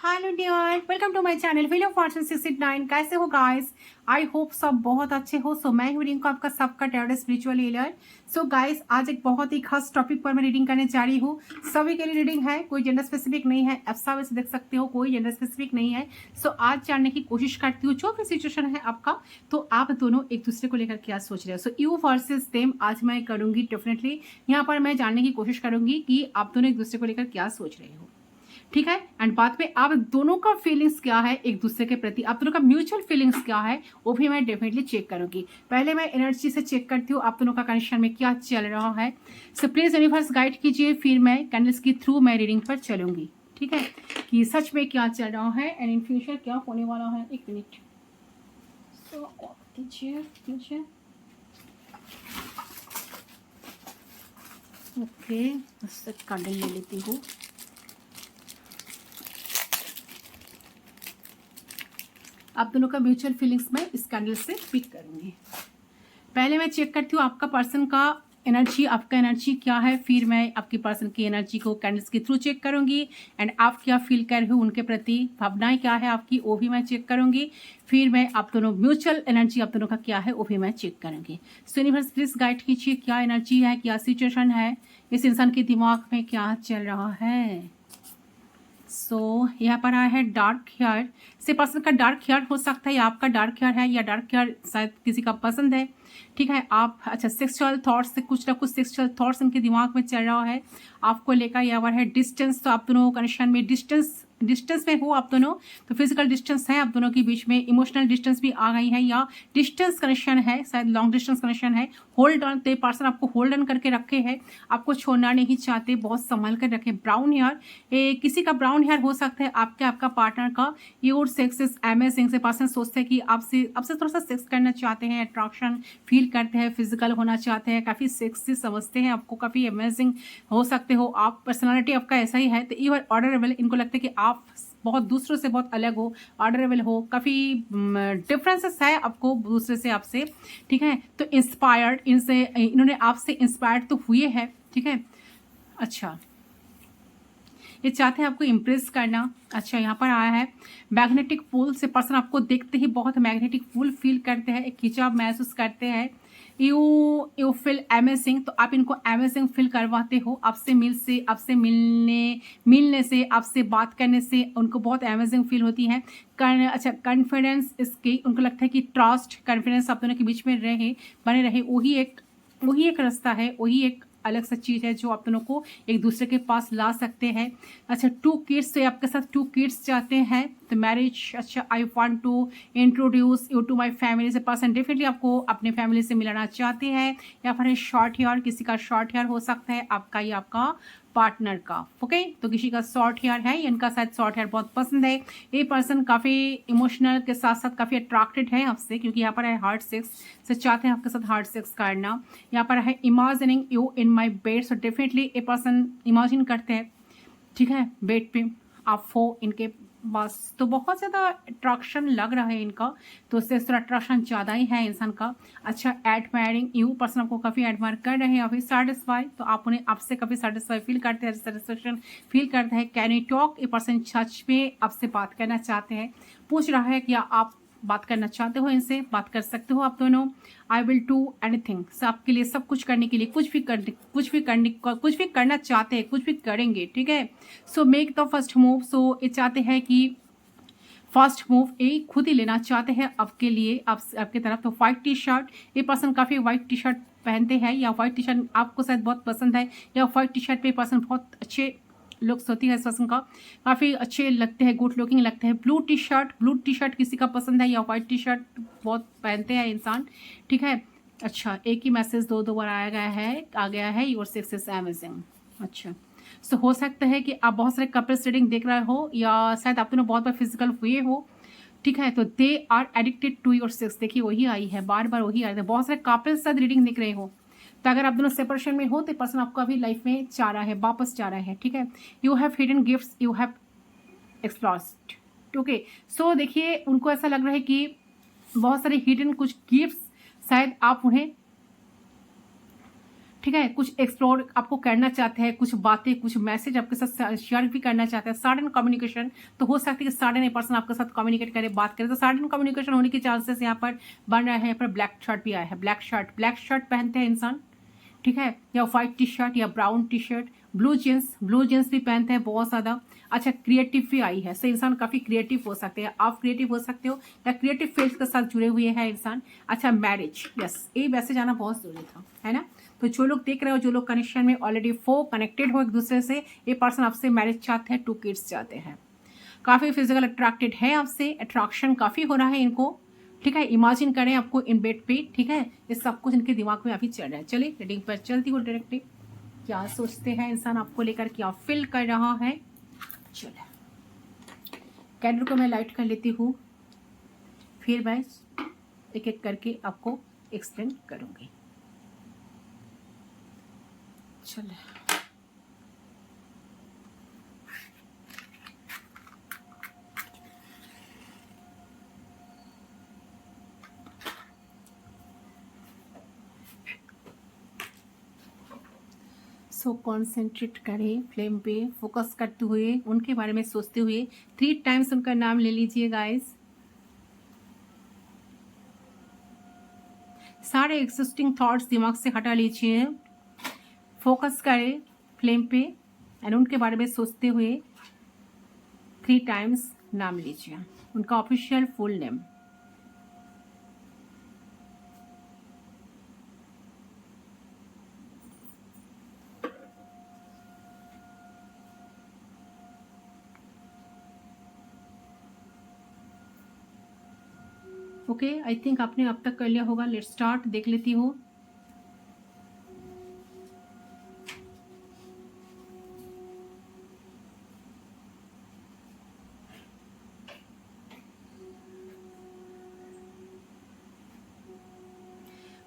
Hello dear, welcome to my channel wheel of fortune 69। कैसे हो guys? I hope सब बहुत अच्छे हो। सो मैं हूँ रिंकू, आपका सबका tarot spiritual healer. So guys, आज एक बहुत ही खास टॉपिक पर मैं रीडिंग करने जा रही हूँ। सभी के लिए रीडिंग है, कोई जेंडर स्पेसिफिक नहीं है। आप सब इसे देख सकते हो, कोई जेंडर स्पेसिफिक नहीं है। सो आज जानने की कोशिश करती हूँ जो भी सिचुएशन है आपका, तो आप दोनों एक दूसरे को लेकर क्या सोच रहे हो। सो यू वर्सेस देम आज मैं करूंगी डेफिनेटली। यहाँ पर मैं जानने की कोशिश करूंगी कि आप दोनों एक दूसरे को लेकर क्या सोच रहे हो, ठीक है। एंड बाद में आप दोनों का फीलिंग्स क्या है एक दूसरे के प्रति, आप दोनों का म्यूचुअल फीलिंग्स क्या है, वो भी मैं डेफिनेटली चेक करूंगी। पहले मैं एनर्जी से चेक करती हूँ आप दोनों का कनेक्शन में क्या चल रहा है। सो प्लीज यूनिवर्स गाइड कीजिए, फिर मैं कैंडल्स के थ्रू मैं रीडिंग पर चलूंगी, ठीक है, कि सच में क्या चल रहा है एंड इन फ्यूचर क्या होने वाला है। एक मिनट, सो कीजिए ओके, कैंडल ले लेती हूँ। आप दोनों का म्यूचुअल फीलिंग्स मैं इस कैंडल से पिक करूंगी। पहले मैं चेक करती हूँ आपका पर्सन का एनर्जी, आपका एनर्जी क्या है, फिर मैं आपकी पर्सन की एनर्जी को कैंडल्स के थ्रू चेक करूंगी। एंड आप क्या फील कर रहे हो उनके प्रति, भावनाएं क्या है आपकी, वो भी मैं चेक करूंगी। फिर मैं आप दोनों म्यूचुअल एनर्जी आप दोनों का क्या है वो भी मैं चेक करूंगी। सो यूनिवर्स प्लीज गाइड कीजिए, क्या एनर्जी है, क्या सिचुएशन है, इस इंसान के दिमाग में क्या चल रहा है। यहाँ पर आया है डार्क हेयर। से पर्सन का डार्क हेयर हो सकता है या आपका डार्क हेयर है, या डार्क हेयर शायद किसी का पसंद है, ठीक है। आप अच्छा सेक्सुअल थॉट्स से कुछ ना कुछ सेक्सुअल थॉट्स उनके दिमाग में चल रहा है आपको लेकर। यहाँ पर है डिस्टेंस, तो आप दोनों कनेक्शन में डिस्टेंस में हो आप दोनों, तो फिजिकल डिस्टेंस है आप दोनों के बीच में, इमोशनल डिस्टेंस भी आ गई है, या डिस्टेंस कनेक्शन है, शायद लॉन्ग डिस्टेंस कनेक्शन है। होल्ड ऑन, तो पर्सन आपको होल्ड ऑन करके रखे है, आपको छोड़ना नहीं चाहते, बहुत संभल कर रखे। ब्राउन हेयर, किसी का ब्राउन हेयर हो सकता है, आपका पार्टनर का। योर सेक्स इज अमेजिंग, से पर्सन सोचते हैं कि आपसे थोड़ा सा सेक्स करना चाहते हैं, अट्रैक्शन फील करते हैं, फिजिकल होना चाहते हैं, काफ़ी सेक्सी समझते हैं आपको, काफ़ी अमेजिंग हो सकते हो आप, पर्सनालिटी आपका ऐसा ही है। तो यू आर ऑर्डरेबल, इनको लगता है कि आप बहुत दूसरों से बहुत अलग हो, ऑर्डरेबल हो, काफ़ी डिफरेंसेस है आपको दूसरे से, आपसे, ठीक है। तो इंस्पायर्ड, इन्होंने आपसे इंस्पायर्ड तो हुए हैं, ठीक है। अच्छा, ये चाहते हैं आपको इम्प्रेस करना। अच्छा, यहाँ पर आया है मैग्नेटिक पुल, से पर्सन आपको देखते ही बहुत मैग्नेटिक पुल फील करते हैं, एक खिंचाव महसूस करते हैं। यू फील अमेजिंग, तो आप इनको अमेजिंग फील करवाते हो, आपसे मिलने से, आपसे बात करने से उनको बहुत अमेजिंग फील होती है। अच्छा, कॉन्फिडेंस, इसकी उनको लगता है कि ट्रस्ट कॉन्फिडेंस आप दोनों के बीच में बने रहे, वही एक रास्ता है, वही एक अलग सा चीज़ है जो आप दोनों को एक दूसरे के पास ला सकते हैं। अच्छा, 2 किड्स, तो आपके साथ 2 किड्स चाहते हैं, तो मैरिज। अच्छा, I want to introduce you to my family, से पर्सन डेफिनेटली आपको अपने फैमिली से मिलाना चाहते हैं। या फिर शॉर्ट हेयर, किसी का शॉर्ट हेयर हो सकता है, आपका या आपका पार्टनर का, ओके। तो किसी का शॉर्ट हेयर है, इनका शायद शॉर्ट हेयर बहुत पसंद है। ये पर्सन काफ़ी इमोशनल के साथ साथ काफ़ी अट्रैक्टेड है आपसे, क्योंकि यहाँ पर है हार्ट सेक्स, से चाहते हैं आपके साथ हार्ट सेक्स करना। यहाँ पर है imagining you in my bed, so definitely a person imagine करते हैं, ठीक है, बेड पे आप हो इनके बस, तो बहुत ज़्यादा अट्रैक्शन लग रहा है इनका, तो उससे थोड़ा अट्रैक्शन ज़्यादा ही है इंसान का। अच्छा, एडमायरिंग यू, पर्सन आपको काफ़ी एडमायर कर रहे हैं, अभी सेटिस्फाई, तो आप उन्हें आपसे काफ़ी सेटिस्फाई फील करते हैं, सेटिस्फेक्शन फील करते हैं। कैन यू टॉक, ये पर्सन सच में आपसे बात करना चाहते हैं, पूछ रहा है कि आप बात करना चाहते हो, इनसे बात कर सकते हो आप दोनों। आई विल डू एनीथिंग, से आपके लिए सब कुछ करने के लिए, कुछ भी करना चाहते हैं, कुछ भी करेंगे, ठीक है। So make the first move, so ये चाहते हैं कि फर्स्ट मूव ये खुद ही लेना चाहते हैं आपके लिए, आपके तरफ। तो व्हाइट टी शर्ट, ये पर्सन काफ़ी व्हाइट टी शर्ट पहनते हैं, या व्हाइट टी शर्ट आपको शायद बहुत पसंद है, या व्हाइट टी शर्ट पे पर्सन बहुत अच्छे लुक्स होती है इस पर्सन का, काफ़ी अच्छे लगते हैं, गुड लुकिंग लगते हैं। ब्लू टी शर्ट किसी का पसंद है, या व्हाइट टी शर्ट बहुत पहनते हैं इंसान, ठीक है। अच्छा, एक ही मैसेज दो बार आ गया है योर सेक्स इज अमेजिंग। अच्छा, सो हो सकता है कि आप बहुत सारे कपल्स रीडिंग देख रहे हो, या शायद आप दोनों बहुत बार फिजिकल हुए हो, ठीक है। तो they are addicted to your sex, देखिए वही आई है, बार बार वही आई है, बहुत सारे कपल्स साथ रीडिंग देख रहे हो। तो अगर आप दोनों सेपरेशन में हो तो पर्सन आपको अभी लाइफ में चाह रहा है, वापस चाह रहा है, ठीक है। You have hidden gifts, you have exploits, okay. So देखिए, उनको ऐसा लग रहा है कि बहुत सारे हिडन कुछ गिफ्ट्स शायद आप उन्हें ठीक है, कुछ एक्सप्लोर आपको करना चाहते हैं, कुछ बातें, कुछ मैसेज आपके साथ शेयर भी करना चाहते हैं, सडन कम्युनिकेशन। तो हो सकता है कि सडन ए पर्सन आपके साथ कम्युनिकेट करे, बात करे, तो सडन कम्युनिकेशन होने के चांसेस यहाँ पर बन रहे हैं। यहाँ पर ब्लैक शर्ट भी आया है, ब्लैक शर्ट पहनते हैं इंसान, ठीक है, या व्हाइट टी शर्ट या brown T shirt, blue jeans भी पहनते हैं बहुत ज़्यादा। अच्छा, क्रिएटिव भी आई है, सो इंसान काफ़ी क्रिएटिव हो सकते हैं, आप क्रिएटिव हो सकते हो या क्रिएटिव फील्ड के साथ जुड़े हुए हैं इंसान। अच्छा, मैरिज, यस, ये मैसेज आना बहुत ज़रूरी था, है ना। तो जो लोग देख रहे हो, जो लोग कनेक्शन में ऑलरेडी कनेक्टेड हो एक दूसरे से, ये पर्सन आपसे मैरिज चाहते हैं, 2 किड्स चाहते हैं, काफ़ी फिजिकल अट्रैक्टेड है आपसे, अट्रैक्शन काफ़ी हो रहा है इनको, ठीक है। इमेजिन करें आपको इन बेड पे, ठीक है, ये सब कुछ इनके दिमाग में अभी चल रहा है। चलिए रीडिंग पर चलती हूँ डायरेक्टली, क्या सोचते हैं इंसान आपको लेकर, क्या फील कर रहा है। चलो, कैंडल को मैं लाइट कर लेती हूँ, फिर मैं एक एक करके आपको एक्सप्लेन करूँगी। चलो, सो कॉन्सेंट्रेट करें, फ्लेम पे फोकस करते हुए, उनके बारे में सोचते हुए 3 टाइम्स उनका नाम ले लीजिए गाइस। सारे एग्जिस्टिंग थॉट्स दिमाग से हटा लीजिए, फोकस करें फ्लेम पे एंड उनके बारे में सोचते हुए 3 टाइम्स नाम लीजिए, उनका official full name. Okay, I think आपने अब तक कर लिया होगा। लेट्स स्टार्ट, देख लेती हूँ।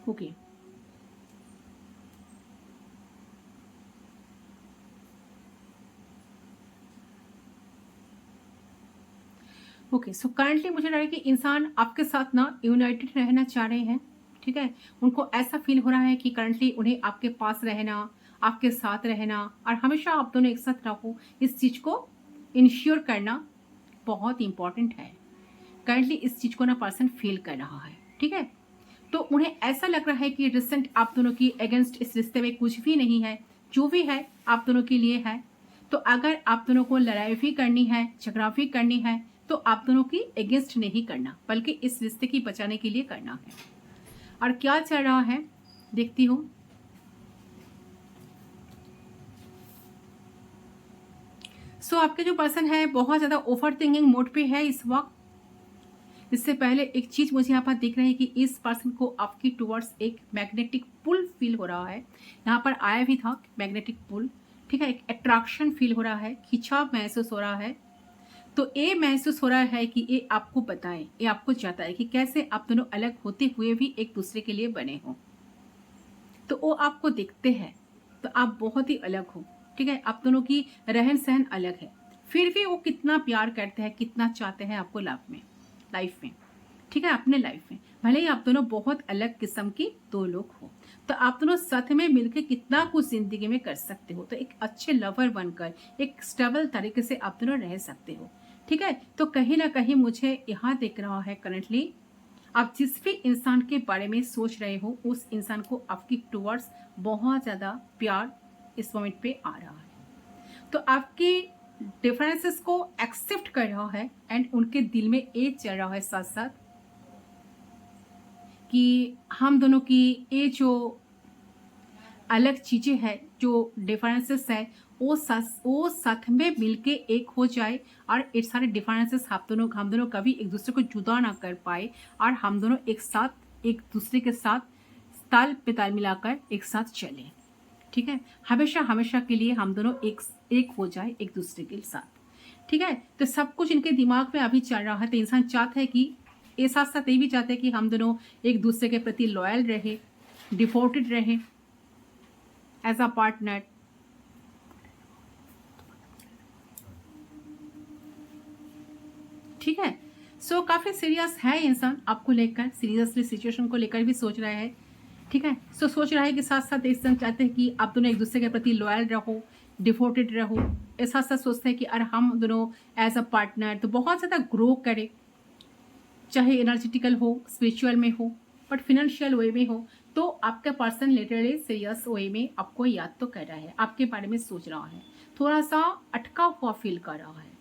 ओके, ओके, सो करंटली मुझे लग रहा है कि इंसान आपके साथ ना यूनाइटेड रहना चाह रहे हैं, ठीक है। उनको ऐसा फील हो रहा है कि करंटली उन्हें आपके पास रहना, आपके साथ रहना और हमेशा आप दोनों एक साथ रहो, इस चीज़ को इंश्योर करना बहुत इंपॉर्टेंट है। करंटली इस चीज़ को ना पर्सन फील कर रहा है, ठीक है। तो उन्हें ऐसा लग रहा है कि रिसेंट आप दोनों की अगेंस्ट इस रिश्ते में कुछ भी नहीं है, जो भी है आप दोनों के लिए है। तो अगर आप दोनों को लड़ाई भी करनी है, झगड़ा भी करनी है, तो आप दोनों की अगेंस्ट नहीं करना, बल्कि इस रिश्ते की बचाने के लिए करना है। और क्या चल रहा है देखती हूँ। सो आपके जो पर्सन है बहुत ज़्यादा ओवर थिंकिंग मोड पे है इस वक्त। इससे पहले एक चीज मुझे यहाँ पर दिख रही है कि इस पर्सन को आपकी टुवर्ड्स एक मैग्नेटिक पुल फील हो रहा है। यहाँ पर आया भी था मैग्नेटिक पुल, ठीक है, एक अट्रैक्शन फील हो रहा है, खिंचाव महसूस हो रहा है। तो ये महसूस हो रहा है कि ये आपको बताए, ये आपको चाहता है कि कैसे आप दोनों अलग होते हुए भी एक दूसरे के लिए बने हो। तो वो आपको दिखते हैं तो आप बहुत ही अलग हो, ठीक है, आप दोनों की रहन सहन अलग है, फिर भी वो कितना प्यार करते हैं, कितना चाहते हैं आपको लाइफ में, ठीक है, अपने लाइफ में। भले ही आप दोनों बहुत अलग किस्म की 2 लोग हो, तो आप दोनों साथ में मिलकर कितना कुछ जिंदगी में कर सकते हो। तो एक अच्छे लवर बनकर एक स्टेबल तरीके से आप दोनों रह सकते हो, ठीक है। तो कहीं ना कहीं मुझे यहाँ दिख रहा है करंटली आप जिस भी इंसान के बारे में सोच रहे हो, उस इंसान को आपकी टुवर्ड्स बहुत ज़्यादा प्यार इस मोमेंट पे आ रहा है। तो आपकी डिफरेंसेस को एक्सेप्ट कर रहा है एंड उनके दिल में ये चल रहा है साथ साथ कि हम दोनों की ये जो अलग चीज़ें हैं, जो डिफरेंसेस है, वो साथ में मिलके एक हो जाए और ये सारे डिफरेंसेस हम दोनों कभी एक दूसरे को जुदा ना कर पाए और हम दोनों एक साथ एक दूसरे के साथ ताल पे ताल मिलाकर एक साथ चलें, ठीक है। हमेशा हमेशा के लिए हम दोनों एक हो जाए एक दूसरे के साथ, ठीक है। तो सब कुछ इनके दिमाग में अभी चल रहा है। तो इंसान चाहता है कि ये साथ साथ ये भी चाहते हैं कि हम दोनों एक दूसरे के प्रति लॉयल रहे, डिवोटेड रहे एज अ पार्टनर, ठीक है। सो काफ़ी सीरियस है इंसान आपको लेकर, सीरियसली सिचुएशन को लेकर भी सोच रहा है ठीक है। सो सोच रहा है कि साथ साथ इंसान चाहते हैं कि आप दोनों एक दूसरे के प्रति लॉयल रहो, डिवोटेड रहो। इस साथ साथ सोचते हैं कि अरे हम दोनों एज अ पार्टनर तो बहुत ज़्यादा ग्रो करें, चाहे एनर्जेटिकल हो, स्पिरिचुअल में हो, बट फिनेंशियल वे में हो। तो आपका पर्सन लिटरली सीरियस वे में आपको याद तो कर रहा है, आपके बारे में सोच रहा है, थोड़ा सा अटका हुआ फील कर रहा है।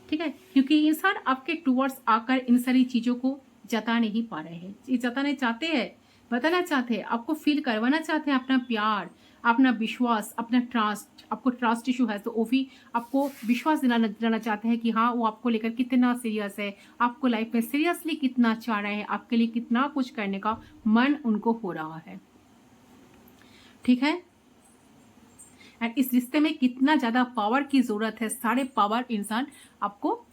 ठीक है, क्योंकि इंसान आपके टूवर्ड्स आकर इन सारी चीज़ों को जता नहीं पा रहे हैं। ये जताना चाहते हैं, बताना चाहते हैं, आपको फील करवाना चाहते हैं अपना प्यार, अपना विश्वास, अपना ट्रस्ट। आपको ट्रस्ट इशू है तो वो भी आपको विश्वास दिलाना चाहते हैं कि हाँ वो आपको लेकर कितना सीरियस है, आपको लाइफ में सीरियसली कितना चाह रहे हैं, आपके लिए कितना कुछ करने का मन उनको हो रहा है। ठीक है, एंड इस रिश्ते में कितना ज़्यादा पावर की ज़रूरत है, सारे पावर इंसान आपको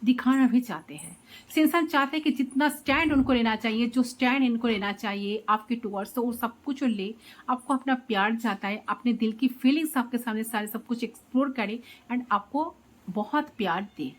दिखाना भी चाहते हैं। इंसान चाहते हैं कि जितना स्टैंड उनको लेना चाहिए, जो स्टैंड इनको लेना चाहिए आपके टुवर्ड्स, तो वो सब कुछ ले, आपको अपना प्यार चाहता है, अपने दिल की फीलिंग्स आपके सामने सारे सब कुछ एक्सप्लोर करे एंड आपको बहुत प्यार दे,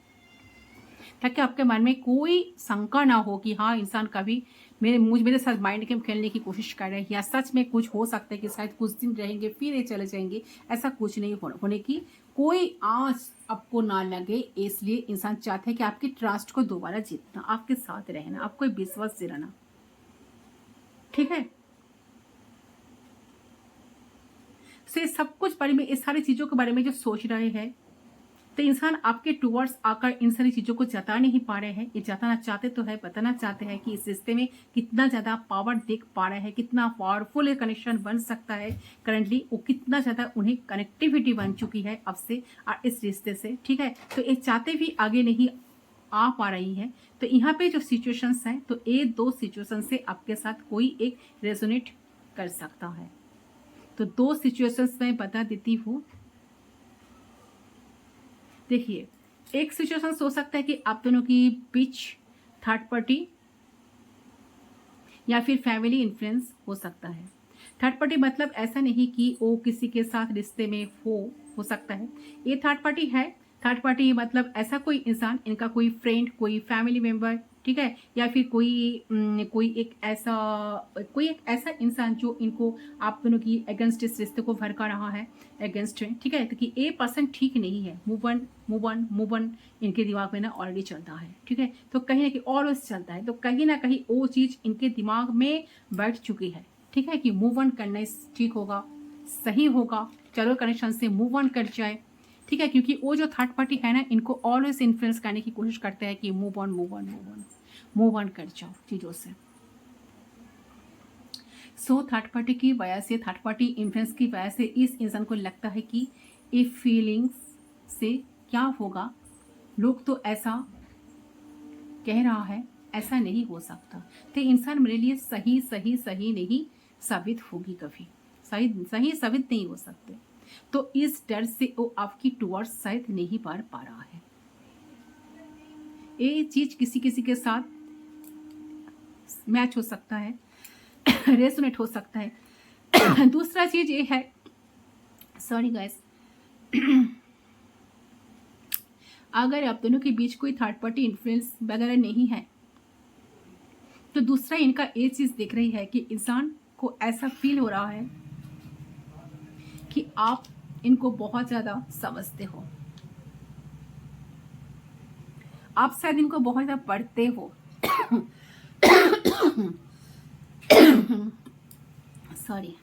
ताकि आपके मन में कोई शंका ना हो कि हाँ इंसान कभी मेरे साथ माइंड गेम खेलने की कोशिश कर रहे हैं, या सच में कुछ हो सकता है कि शायद कुछ दिन रहेंगे फिर ये चले जाएंगे। ऐसा कुछ नहीं होने की कोई आँच आपको ना लगे। इसलिए इंसान चाहते हैं कि आपकी ट्रस्ट को दोबारा जीतना, आपके साथ रहना, आपको विश्वास दिलाना। ठीक है, से सब कुछ बारे में, इस सारी चीज़ों के बारे में जो सोच रहे हैं, तो इंसान आपके टुवर्ड्स आकर इन सारी चीज़ों को जता नहीं पा रहे हैं। ये जताना चाहते तो है, बताना चाहते हैं कि इस रिश्ते में कितना ज़्यादा पावर देख पा रहे हैं, कितना पावरफुल ये कनेक्शन बन सकता है करंटली, वो कितना ज़्यादा उन्हें कनेक्टिविटी बन चुकी है अब से और इस रिश्ते से। ठीक है, तो ये चाहते भी आगे नहीं आ पा रही है। तो यहाँ पे जो सिचुएशंस हैं, तो ये दो सिचुएशन से आपके साथ कोई एक रेजोनेट कर सकता है। तो दो सिचुएशंस मैं बता देती हूँ। देखिए, एक सिचुएशन हो सकता है कि आप दोनों की बीच थर्ड पार्टी या फिर फैमिली इन्फ्लुएंस हो सकता है। थर्ड पार्टी मतलब ऐसा नहीं कि वो किसी के साथ रिश्ते में हो सकता है, ये थर्ड पार्टी है। थर्ड पार्टी मतलब ऐसा कोई इंसान, इनका कोई फ्रेंड, कोई फैमिली मेंबर, ठीक है, या फिर कोई एक ऐसा इंसान जो इनको आप दोनों की अगेंस्ट इस रिश्ते को भड़का रहा है, अगेंस्ट में। ठीक है, तो कि ए पर्सन ठीक नहीं है, मूव ऑन इनके दिमाग में ना ऑलरेडी चलता है। ठीक है, तो कहीं ना कहीं ऑलवेज चलता है, तो कहीं ना कहीं वो चीज़ इनके दिमाग में बैठ चुकी है। ठीक है, कि मूव ऑन करना ठीक होगा, सही होगा, चलो कनेक्शन से मूव ऑन कर जाए। ठीक है, क्योंकि वो जो थर्ड पार्टी है ना, इनको ऑलवेज इन्फ्लुएंस करने की कोशिश करते हैं कि मूव ऑन कर जाओ चीज़ों से। सो थर्ड पार्टी की वजह से, थर्ड पार्टी इन्फ्लुएंस की वजह से इस इंसान को लगता है कि ये फीलिंग्स से क्या होगा, लोग तो ऐसा कह रहा है, ऐसा नहीं हो सकता, तो इंसान मेरे लिए सही नहीं साबित होगी, कभी सही साबित नहीं हो सकते। तो इस डर से वो आपकी टुवर्ड्स शायद नहीं बढ़ पा रहा है। ये चीज किसी के साथ मैच हो सकता है, रेजोनेट हो सकता है। दूसरा चीज ये है, सॉरी गाइस, अगर आप दोनों के बीच कोई थर्ड पार्टी इन्फ्लुएंस वगैरह नहीं है, तो दूसरा इनका ये चीज देख रही है कि इंसान को ऐसा फील हो रहा है कि आप इनको बहुत ज़्यादा समझते हो, आप शायद इनको बहुत ज़्यादा पढ़ते हो। सॉरी।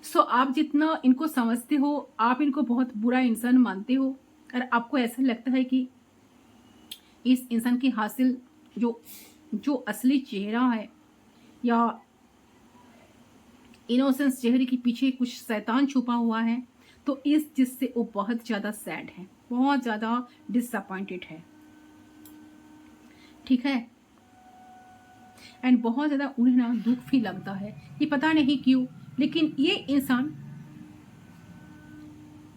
सो आप जितना इनको समझते हो, आप इनको बहुत बुरा इंसान मानते हो, और आपको ऐसा लगता है कि इस इंसान की हासिल जो असली चेहरा है, या इनोसेंस चेहरे के पीछे कुछ शैतान छुपा हुआ है, तो इस चीज से वो बहुत ज़्यादा सैड है, बहुत ज़्यादा डिसअपॉइंटेड है। ठीक है, एंड बहुत ज़्यादा उन्हें ना दुख भी लगता है कि पता नहीं क्यों, लेकिन ये इंसान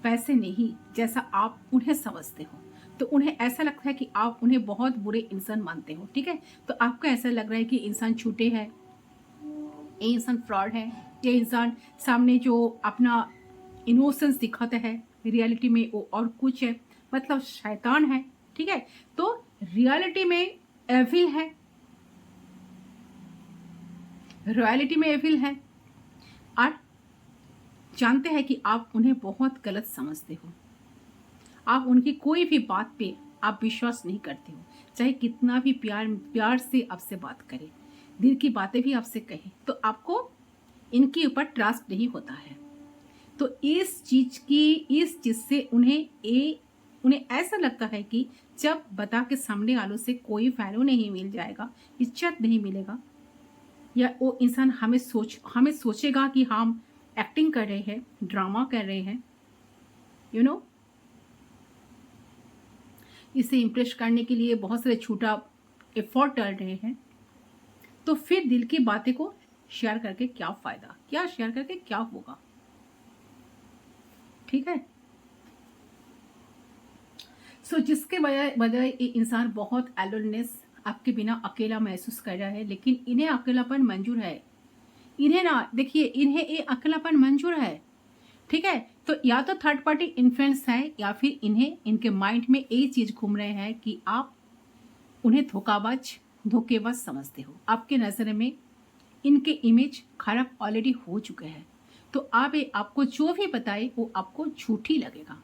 वैसे नहीं जैसा आप उन्हें समझते हो। तो उन्हें ऐसा लगता है कि आप उन्हें बहुत बुरे इंसान मानते हो। ठीक है, तो आपको ऐसा लग रहा है कि इंसान छूटे है, ये इंसान फ्रॉड है, ये इंसान सामने जो अपना इनोसेंस दिखाता है, रियलिटी में वो और कुछ है, मतलब शैतान है। ठीक है, तो रियलिटी में एविल है, रॉयलिटी में एविल है, और जानते हैं कि आप उन्हें बहुत गलत समझते हो। आप उनकी कोई भी बात पे आप विश्वास नहीं करते हो, चाहे कितना भी प्यार से आपसे बात करे, दिल की बातें भी आपसे कहे, तो आपको इनके ऊपर ट्रस्ट नहीं होता है। तो इस चीज से उन्हें ऐसा लगता है कि जब बता के सामने वालों से कोई वैल्यू नहीं मिल जाएगा, इज्जत नहीं मिलेगा, या वो इंसान हमें सोचेगा कि हम एक्टिंग कर रहे हैं, ड्रामा कर रहे हैं, यू नो, इसे इम्प्रेस करने के लिए बहुत सारे छोटा एफर्ट डाल रहे हैं, तो फिर दिल की बातें को शेयर करके क्या फायदा, क्या शेयर करके क्या होगा, ठीक है। सो जिसके वजह ये इंसान बहुत एलोननेस, आपके बिना अकेला महसूस कर रहा है, लेकिन इन्हें अकेलापन मंजूर है। इन्हें ना देखिए, इन्हें ये अकेलापन मंजूर है, ठीक है। तो या तो थर्ड पार्टी इन्फ्लुएंस है, या फिर इन्हें इनके माइंड में ये चीज घूम रहे हैं कि आप उन्हें धोखेबाज समझते हो। आपके नजर में इनके इमेज खराब ऑलरेडी हो चुके हैं, तो आपको जो भी बताए वो आपको झूठी लगेगा,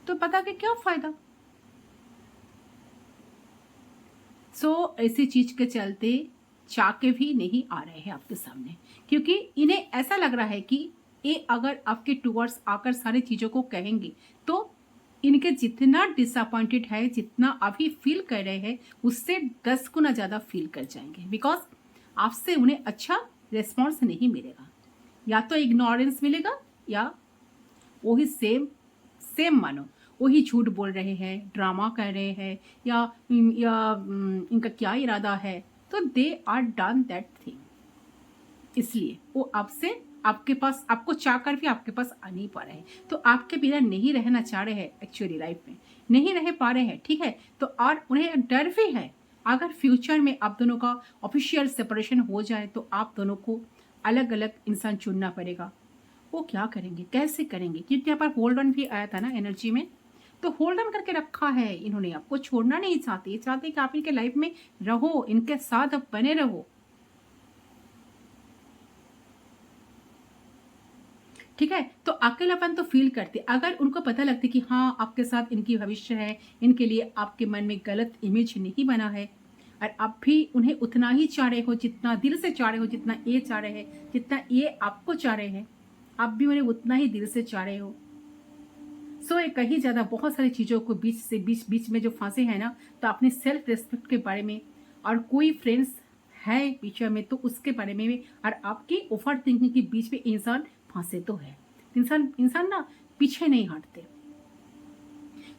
तो पता के क्या फायदा। सो ऐसी चीज के चलते चाके भी नहीं आ रहे हैं आपके सामने, क्योंकि इन्हें ऐसा लग रहा है कि ये अगर आपके टूवर्ड्स आकर सारी चीजों को कहेंगे, तो इनके जितना डिसअपॉइंटेड है, जितना अभी फील कर रहे हैं, उससे 10 गुना ज्यादा फील कर जाएंगे, बिकॉज आपसे उन्हें अच्छा रिस्पॉन्स नहीं मिलेगा। या तो इग्नोरेंस मिलेगा, या वही सेम मानो वही झूठ बोल रहे हैं, ड्रामा कर रहे हैं, या इनका क्या इरादा है, तो they are done that thing. इसलिए वो आपके पास आपको चाहकर भी आपके पास आ नहीं पा रहे हैं, तो आपके बिना नहीं रहना चाह रहे हैं, एक्चुअली लाइफ में नहीं रह पा रहे हैं, ठीक है। तो और उन्हें डर भी है, अगर फ्यूचर में आप दोनों का ऑफिशियल सेपरेशन हो जाए, तो आप दोनों को अलग अलग इंसान चुनना पड़ेगा। वो क्या करेंगे, कैसे करेंगे, क्योंकि यहाँ पर होल्ड ऑन भी आया था ना एनर्जी में, तो होल्ड ऑन करके रखा है इन्होंने, आपको छोड़ना नहीं चाहते, चाहते कि आप इनके लाइफ में रहो, इनके साथ अब बने रहो, ठीक है। तो अकेलापन तो फील करते, अगर उनको पता लगता कि हाँ आपके साथ इनकी भविष्य है, इनके लिए आपके मन में गलत इमेज नहीं बना है, और आप भी उन्हें उतना ही चाह रहे हो, जितना दिल से चाह रहे हो, जितना ये चाह रहे हैं, जितना ये आपको चाह रहे हैं, आप भी उन्हें उतना ही दिल से चाह रहे हो। सो ये कहीं ज्यादा बहुत सारी चीजों को बीच में जो फंसे हैं ना, तो अपने सेल्फ रेस्पेक्ट के बारे में, और कोई फ्रेंड्स है पीछे में तो उसके बारे में भी, और आपकी ओवर थिंकिंग के बीच में इंसान फंसे तो है। इंसान ना पीछे नहीं हटते,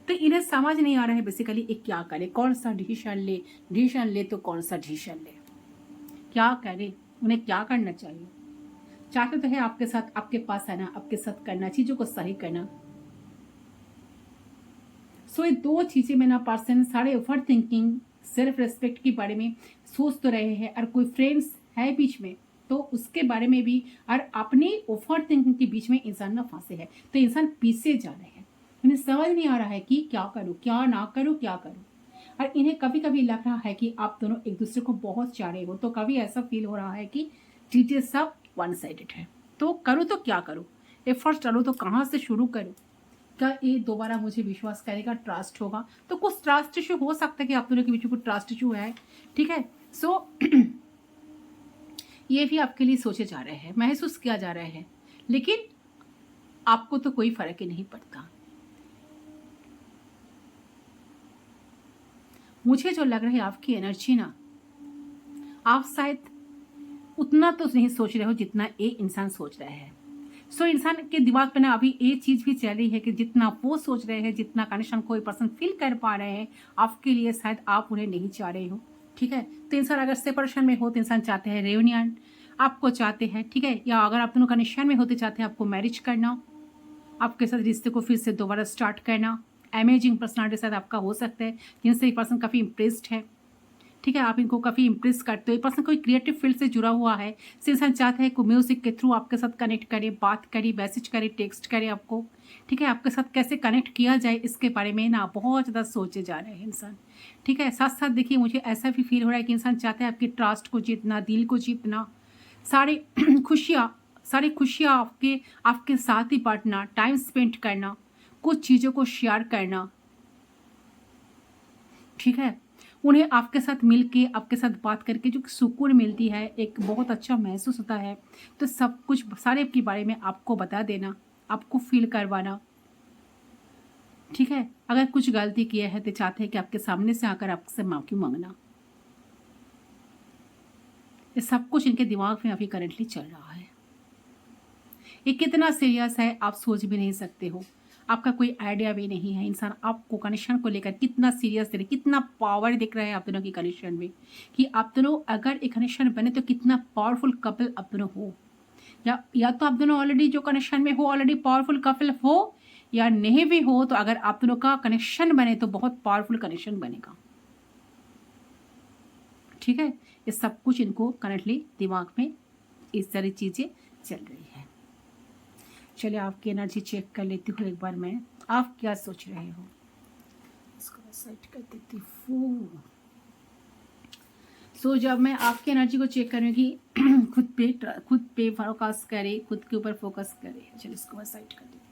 तो इन्हें समझ नहीं आ रहा है बेसिकली एक क्या करे, कौन सा डिसीजन ले तो कौन सा डिसीजन ले, क्या करे, उन्हें क्या करना चाहिए। चाहते तो है आपके साथ, आपके पास आना, आपके साथ करना, चीजों को सही करना। सो ये दो चीजें में ना पर्सन सारे ओवर थिंकिंग, सेल्फ रेस्पेक्ट के बारे में सोच तो रहे हैं, और कोई फ्रेंड्स है बीच में तो उसके बारे में भी, और अपनी ओवर थिंकिंग के बीच में इंसान ना फंसे है, तो इंसान पीछे जा रहे हैं। इन्हें समझ नहीं आ रहा है कि क्या करूं, क्या ना करूं, क्या करूं। और इन्हें कभी कभी लग रहा है कि आप दोनों एक दूसरे को बहुत चाह रहे हो, तो कभी ऐसा फील हो रहा है कि चीजें सब वन साइडेड है, तो करूँ तो क्या करूँ, एफर्ट्स डालूँ तो कहाँ से शुरू करूँ, क्या ये दोबारा मुझे विश्वास करेगा, ट्रस्ट होगा। तो कुछ ट्रस्ट इशू हो सकता है कि आप दोनों के बीच में कुछ ट्रस्ट इशू है, ठीक है। सो ये भी आपके लिए सोचे जा रहे हैं, महसूस किया जा रहा है, लेकिन आपको तो कोई फर्क ही नहीं पड़ता। मुझे जो लग रहा है आपकी एनर्जी ना, आप शायद उतना तो नहीं सोच रहे हो जितना ये इंसान सोच रहा है। सो इंसान के दिमाग पे ना अभी ये चीज भी चल रही है कि जितना वो सोच रहे हैं, जितना कनेक्शन कोई पर्सन फील कर पा रहे हैं आपके लिए, शायद आप उन्हें नहीं चाह रहे हो, ठीक है। तो इंसान अगर सेपरेशन में हो तो इंसान चाहते हैं रेयूनियन, आपको चाहते हैं, ठीक है, या अगर आप दोनों कनेक्शन में होते चाहते हैं आपको मैरिज करना, आपके साथ रिश्ते को फिर से दोबारा स्टार्ट करना। अमेजिंग पर्सनालिटी साथ आपका हो सकता है, जिनसे पर्सन काफ़ी इम्प्रेस्ड है, ठीक है, आप इनको काफ़ी इम्प्रेस करते हो। ये पर्सन कोई क्रिएटिव फील्ड से जुड़ा हुआ है। से इंसान चाहता है कि म्यूज़िक के थ्रू आपके साथ कनेक्ट करे, बात करे, मैसेज करे, टेक्स्ट करे आपको। ठीक है, आपके साथ कैसे कनेक्ट किया जाए इसके बारे में ना बहुत ज़्यादा सोचे जा रहे हैं इंसान। ठीक है, साथ साथ देखिए मुझे ऐसा भी फील हो रहा है कि इंसान चाहता है आपके ट्रस्ट को जीतना, दिल को जीतना, सारी खुशियाँ आपके आपके साथ ही बांटना, टाइम स्पेंड करना, कुछ चीज़ों को शेयर करना। ठीक है, उन्हें आपके साथ मिलके, आपके साथ बात करके जो सुकून मिलती है, एक बहुत अच्छा महसूस होता है। तो सब कुछ सारे के बारे में आपको बता देना, आपको फील करवाना। ठीक है, अगर कुछ गलती किया है तो चाहते हैं कि आपके सामने से आकर आपसे माफ़ी मांगना। ये सब कुछ इनके दिमाग में अभी करंटली चल रहा है। ये कितना सीरियस है आप सोच भी नहीं सकते हो, आपका कोई आइडिया भी नहीं है। इंसान आपको कनेक्शन को लेकर कितना सीरियस दे रहे, कितना पावर दिख रहा है आप दोनों की कनेक्शन में, कि आप दोनों अगर एक कनेक्शन बने तो कितना पावरफुल कपल आप दोनों हो। या तो आप दोनों ऑलरेडी जो कनेक्शन में हो ऑलरेडी पावरफुल कपल हो, या नहीं भी हो तो अगर आप दोनों का कनेक्शन बने तो बहुत पावरफुल कनेक्शन बनेगा। ठीक है, ये सब कुछ इनको करंटली दिमाग में इस सारी चीज़ें चल रही है। चलिए आपकी एनर्जी चेक कर लेती हूँ एक बार मैं, आप क्या सोच रहे हो। इसको सेट कर देती हूँ। सो जब मैं आपकी एनर्जी को चेक करूँगी खुद पे फोकस करे, खुद के ऊपर फोकस करे। चलिए इसको मैं साइड कर देती हूँ।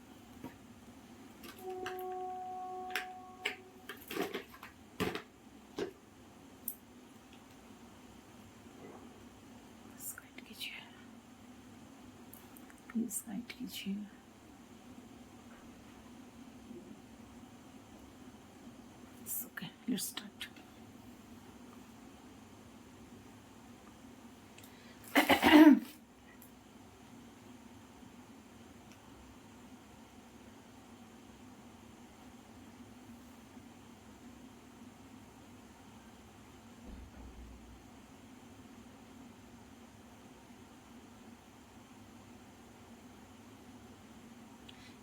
प्लीज गाइड कीजिए। Okay, let's start.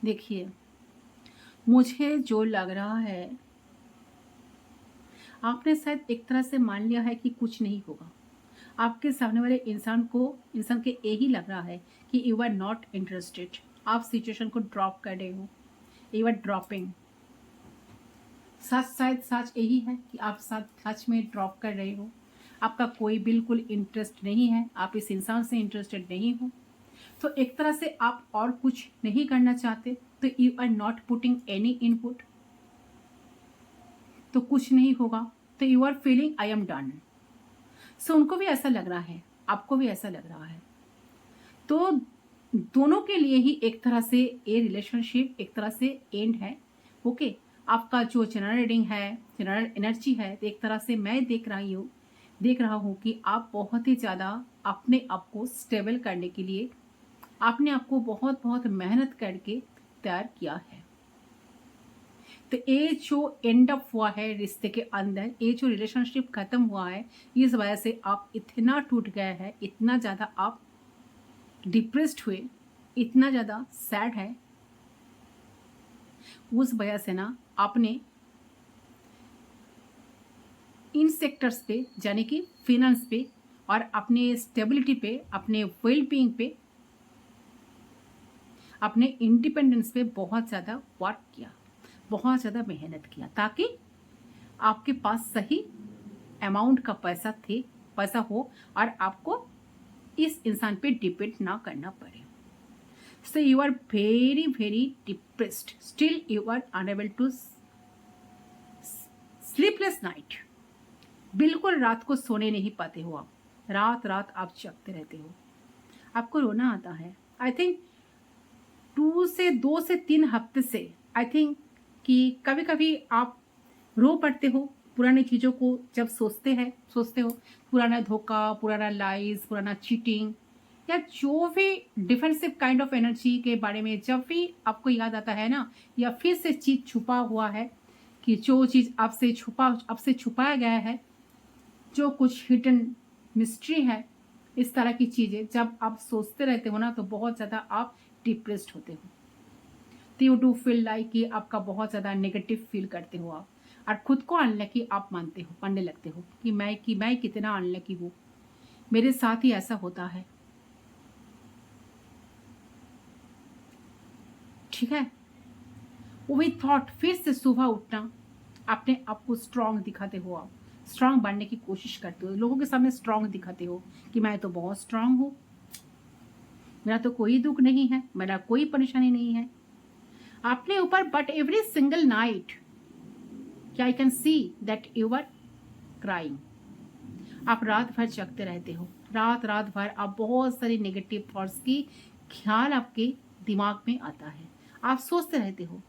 देखिए मुझे जो लग रहा है, आपने शायद एक तरह से मान लिया है कि कुछ नहीं होगा। आपके सामने वाले इंसान के यही लग रहा है कि यू आर नॉट इंटरेस्टेड। आप सिचुएशन को ड्रॉप कर रहे हो, यू आर ड्रॉपिंग। शायद सच यही है कि आप सच में ड्रॉप कर रहे हो। आपका कोई बिल्कुल इंटरेस्ट नहीं है, आप इस इंसान से इंटरेस्टेड नहीं हो। तो एक तरह से आप और कुछ नहीं करना चाहते, तो you are not putting any input, तो कुछ नहीं होगा। तो you are feeling I am done. So उनको भी ऐसा लग रहा है, आपको भी ऐसा लग रहा है। तो दोनों के लिए ही एक तरह से ये रिलेशनशिप एक तरह से एंड है। ओके, आपका जो जनरल रीडिंग है, जनरल एनर्जी है, तो एक तरह से मैं देख रहा हूँ कि आप बहुत ही ज़्यादा अपने आप को स्टेबल करने के लिए आपने आपको बहुत बहुत मेहनत करके तैयार किया है। तो ये जो एंड अप हुआ है रिश्ते के अंदर, ये जो रिलेशनशिप खत्म हुआ है, इस वजह से आप इतना टूट गए हैं, इतना ज़्यादा आप डिप्रेस्ड हुए, इतना ज़्यादा सैड है। उस वजह से ना आपने इन सेक्टर्स पे, यानी कि फिनेंस पे और अपने स्टेबिलिटी पे, अपने वेल बीइंग पे, अपने इंडिपेंडेंस पे बहुत ज़्यादा वर्क किया, बहुत ज़्यादा मेहनत किया, ताकि आपके पास सही अमाउंट का पैसा हो और आपको इस इंसान पे डिपेंड ना करना पड़े। So you are very very depressed, still you are unable to sleepless night. बिल्कुल रात को सोने नहीं पाते हो आप, रात रात आप जगते रहते हो, आपको रोना आता है। आई थिंक 2 से 3 हफ्ते से आई थिंक कि कभी कभी आप रो पड़ते हो पुरानी चीज़ों को जब सोचते हो पुराना धोखा, पुराना लाइज, पुराना चीटिंग, या जो भी डिफेंसिव काइंड ऑफ एनर्जी के बारे में जब भी आपको याद आता है ना, या फिर से चीज़ छुपा हुआ है, कि जो चीज़ आपसे छुपाया गया है, जो कुछ हिडन मिस्ट्री है, इस तरह की चीज़ें जब आप सोचते रहते हो ना, तो बहुत ज़्यादा आप डिप्रेस्ड होते हो। तो यू डू फील लाइक कि आपका बहुत ज़्यादा नेगेटिव फील करते हो आप, और खुद को अनलकी आप मानने लगते हो कि मैं कितना अनलकी हूँ, मेरे साथ ही ऐसा होता है। ठीक है, वही थॉट फिर से सुबह उठना, अपने आप को स्ट्रांग दिखाते हो, आप स्ट्रांग बनने की कोशिश करते हो, लोगों के सामने स्ट्रांग दिखाते हो कि मैं तो बहुत स्ट्रांग हूँ, मेरा तो कोई दुख नहीं है, मेरा कोई परेशानी नहीं है अपने ऊपर। But every single night I can see that you are crying. आप रात भर जगते रहते हो, रात भर आप बहुत सारी नेगेटिव थॉट्स की ख्याल आपके दिमाग में आता है, आप सोचते रहते हो,